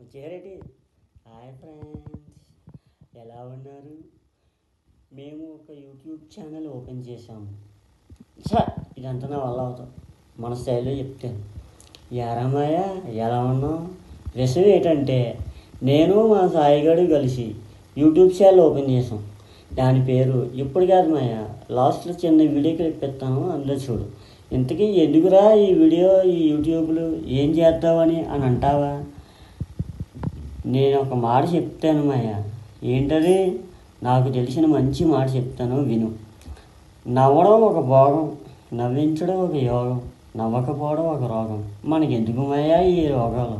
వచ్చేరేటి. Hi friends, ఎలా ఉన్నారు? మేము ఒక యూట్యూబ్ ఛానల్ ఓపెన్ చేసాము. సార్ ఇదంతా నా వల్ల అవుతుంది, మన స్టైల్లో చెప్తాను. యారమాయ ఎలా ఉన్నాం? విషయం ఏంటంటే, నేను మా సాయిగాడు కలిసి యూట్యూబ్ ఛానల్ ఓపెన్ చేసాం. దాని పేరు ఇప్పుడు కాదు మాయ, లాస్ట్లో చిన్న వీడియో క్లిప్ ఇస్తాను, అందులో చూడు. ఇంతకీ ఎందుకురా ఈ వీడియో, ఈ యూట్యూబ్లు ఏం చేద్దామని అని అంటావా? నేను ఒక మాట చెప్తాను మాయ. ఏంటది? నాకు తెలిసిన మంచి మాట చెప్తాను, విను. నవ్వడం ఒక భోగం, నవ్వించడం ఒక యోగం, నవ్వకపోవడం ఒక రోగం. మనకెందుకు మాయా ఈ రోగాలు?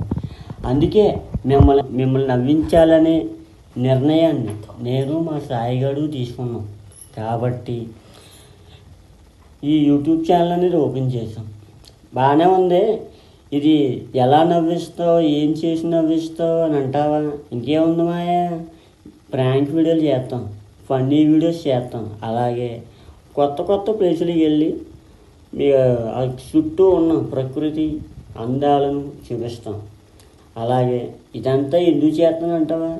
అందుకే మిమ్మల్ని నవ్వించాలనే నిర్ణయాన్ని నేను మా సాయిగాడు తీసుకున్నాం. కాబట్టి ఈ యూట్యూబ్ ఛానల్ అనేది ఓపెన్ చేసాం. బాగానే ఉంది. ఇది ఎలా నవ్విస్తావు, ఏం చేసి నవ్విస్తావు అని అంటావా? ఇంకేముంది మాయా, ప్రాంక్ వీడియోలు చేస్తాం, ఫన్నీ వీడియోస్ చేస్తాం. అలాగే కొత్త కొత్త ప్లేసులకు వెళ్ళి ఆ చుట్టూ ఉన్న ప్రకృతి అందాలను చూపిస్తాం. అలాగే ఇదంతా ఎందుకు చేస్తాను అంటావా?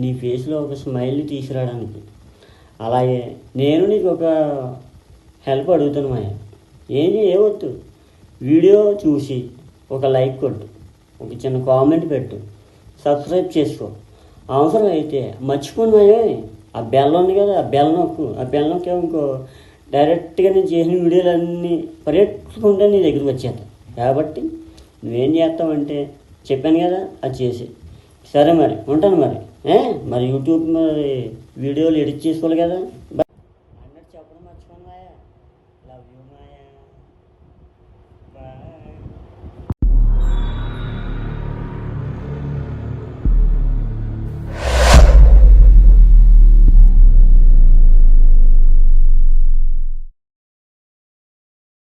నీ ఫేస్లో ఒక స్మైల్ని తీసుకురావడానికి. అలాగే నేను నీకు ఒక హెల్ప్ అడుగుతాను మాయ. ఏమొద్దు, వీడియో చూసి ఒక లైక్ కొట్టు, ఒక చిన్న కామెంట్ పెట్టు, సబ్స్క్రైబ్ చేసుకో. అవసరం అయితే మర్చిపోయినాయే ఆ బెల్ ఉంది కదా, ఆ బెల్ నొక్కు. ఆ బెల్ నొక్కే ఇంకో డైరెక్ట్గా నేను చేసిన వీడియోలన్నీ పరిగెట్టుకుంటే నీ దగ్గరికి వచ్చేస్తాను. కాబట్టి నువ్వేం చేస్తావంటే చెప్పాను కదా, అది చేసి. సరే మరి ఉంటాను మరి. మరి యూట్యూబ్ మరి వీడియోలు ఎడిట్ చేసుకోవాలి కదా.